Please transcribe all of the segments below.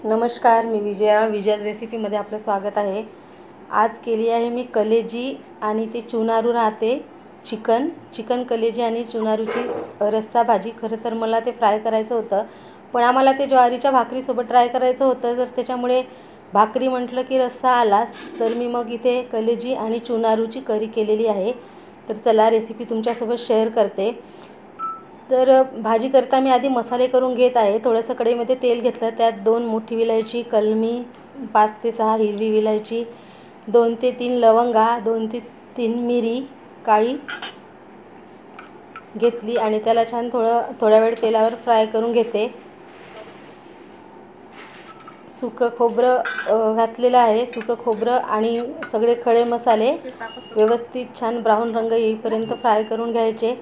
नमस्कार, मी विजयाज रेसिपीमध्ये आपलं स्वागत आहे। आज केली आहे मी कलेजी आणि ते चुनारू राहते चिकन कलेजी आणि चुनारूची रस्सा भाजी। खरं तर मला ते फ्राय करायचं होतं, पण आम्हाला ते ज्वारीच्या भाकरीसोबत ट्राय करायचं होतं, तर त्याच्यामुळे भाकरी म्हटलं की रस्सा आलाच। तर मी मग इथे कलेजी आणि चुनारूची करी केलेली आहे। तर चला रेसिपी तुमच्यासोबत शेअर करते। तर भाजी करता मी आधी मसाले करून घेत आहे। थोडंसं कढईमध्ये तेल घेतलं, त्यात 2 मोठी विलायची, कलमी 5 ते 6 हिरवी विलायची, 2 ते 3 लवंगा, 2 ते 3 मिरी काळी घेतली आणि त्याला छान थोड्या वेळ तेलावर फ्राय करून घेते। सुकं खोबरं घातलेलं आहे। सुकं खोबरं आणि सगळे खडे मसाले व्यवस्थित छान ब्राऊन रंग येईपर्यंत फ्राय करून घ्यायचे।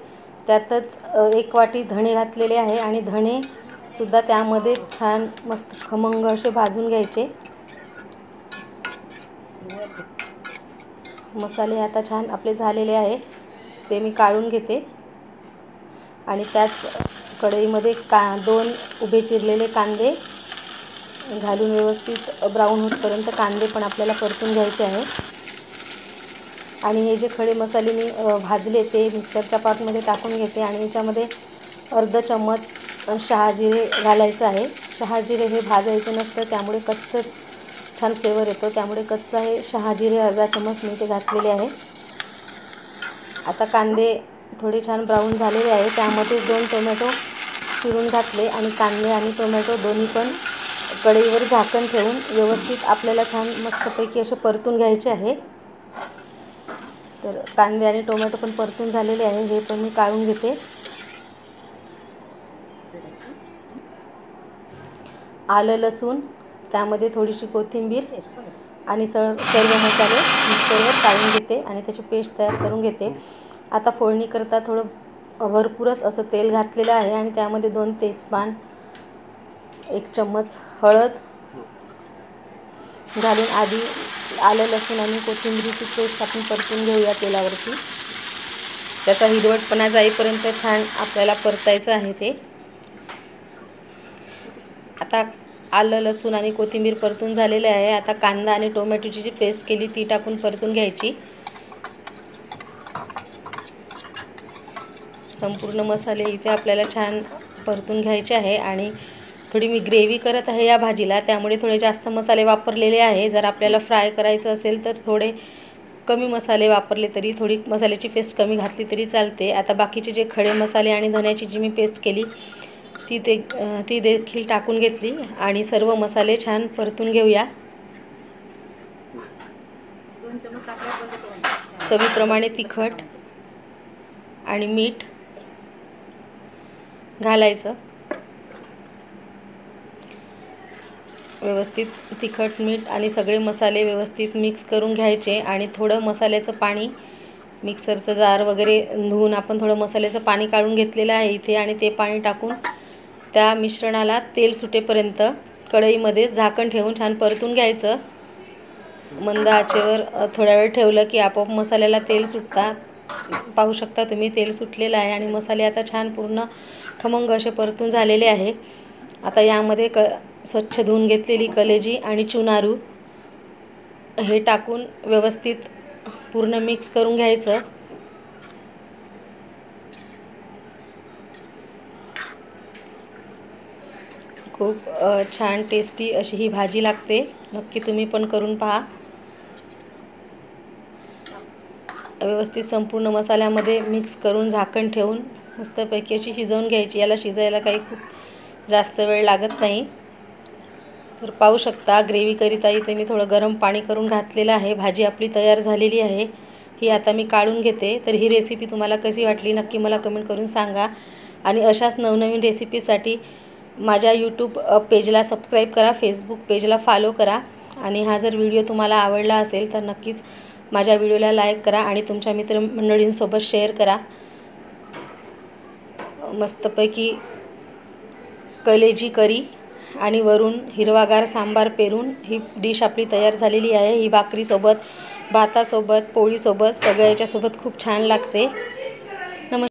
त्यातच 1 वाटी धणे घातलेले आहे आणि धणे सुद्धा त्यामध्ये छान मस्त खमंग असे भाजून घ्यायचे। मसाले आता छान आपले झालेले आहे, ते मी काढून घेते आणि त्याच कढईमध्ये 2 उभे चिरलेले कांदे घालून व्यवस्थित ब्राऊन होईपर्यंत कांदे पण आपल्याला परतून घ्यायचे आहे। आणि हे जे खडे मसाले मी भाजले ते मिक्सरच्या पॉटमध्ये टाकून घेते आणि याच्यामध्ये अर्धा चम्मच शहाजिरे घालायचं आहे। शहाजिरे हे भाजायचं नसतं, त्यामुळे कच्चंच छान फ्लेवर येतो, त्यामुळे कच्चं आहे शहाजिरे अर्धा चम्मच मी ते घातलेले आहे। आता कांदे थोडे छान ब्राऊन झालेले आहे, त्यामध्ये 2 टोमॅटो चिरून घातले आणि कांदे आणि टोमॅटो दोन्ही पण कढईवर झाकण ठेवून व्यवस्थित आपल्याला छान मस्तपैकी असे परतून घ्यायचे आहे। तर कांदे आणि टोमॅटो पण परतून झालेले आहे, हे पण मी काढून घेते। आलं लसूण, त्यामध्ये थोडीशी कोथिंबीर आणि सर्व मसाले मिक्सरवर काढून घेते आणि त्याची पेस्ट तयार करून घेते। आता फोडणी करता थोडं भरपूरच असं तेल घातलेलं आहे आणि त्यामध्ये 2 तेजपान, 1 चम्मच हळद घालून आधी आलं लसूण आणि कोथिंबीरची पेस्ट आपण परतून घेऊया तेलावरती। त्याचा हिरवटपणा जाईपर्यंत छान आपल्याला परतायचं आहे ते। आता आलं लसूण आणि कोथिंबीर परतून झालेले आहे। आता कांदा आणि टोमॅटोची जी पेस्ट केली ती टाकून परतून घ्यायची। संपूर्ण मसाले इथे आपल्याला छान परतून घ्यायचे आहे आणि थोडी मी ग्रेव्ही करत आहे या भाजीला, त्यामुळे थोडे जास्त मसाले वापरलेले आहे। जर आपल्याला फ्राय करायचं असेल तर थोडे कमी मसाले वापरले तरी, थोडी मसाल्याची पेस्ट कमी घातली तरी चालते। आता बाकीचे जे खडे मसाले आणि धण्याची जी मी पेस्ट केली ती देखील टाकून घेतली आणि सर्व मसाले छान परतून घेऊया। चवीप्रमाणे तिखट आणि मीठ घालायचं। व्यवस्थित तिखट मीठ आणि सगळे मसाले व्यवस्थित मिक्स करून घ्यायचे आणि थोडं मसाल्याचं पाणी, मिक्सरचं जार वगैरे धुवून आपण थोडं मसाल्याचं पाणी काढून घेतलेलं आहे इथे आणि ते पाणी टाकून त्या मिश्रणाला तेल सुटेपर्यंत कढईमध्ये झाकण ठेवून छान परतून घ्यायचं। मंद आचेवर थोड्या वेळ ठेवलं की आपोआप मसाल्याला तेल सुटतात। पाहू शकता तुम्ही, तेल सुटलेलं आहे आणि मसाले आता छान पूर्ण खमंग असे परतून झालेले आहे। आता यामध्ये स्वच्छ धुवून घेतलेली कलेजी आणि चुनारू हे टाकून व्यवस्थित पूर्ण मिक्स करून घ्यायचं। खूप छान टेस्टी अशी ही भाजी लागते, नक्की तुम्ही पण करून पहा। व्यवस्थित संपूर्ण मसाल्यामध्ये मिक्स करून झाकण ठेवून मस्तपैकी अशी शिजवून घ्यायची। याला शिजायला काही खूप जास्त वेळ लागत नाही। तर पाहू शकता, ग्रेव्ही करिता इथे मी थोडं गरम पाणी करून घातलेलं आहे। भाजी आपली तयार झालेली आहे, ही आता मी काढून घेते। तर ही रेसिपी तुम्हाला कशी वाटली नक्की मला कमेंट करून सांगा आणि अशाच नवनवीन रेसिपीसाठी माझ्या यूट्यूब पेजला सबस्क्राईब करा, फेसबुक पेजला फॉलो करा आणि हा जर व्हिडिओ तुम्हाला आवडला असेल तर नक्कीच माझ्या व्हिडिओला लाईक करा आणि तुमच्या मित्रमंडळींसोबत शेअर करा। मस्तपैकी कलेजी करी आणि वरून हिरवागार सांबार पेरून ही डिश आपली तयार झालेली आहे। ही भाकरीसोबत, भातासोबत, पोळीसोबत सगळ्या याच्यासोबत खूप छान लागते।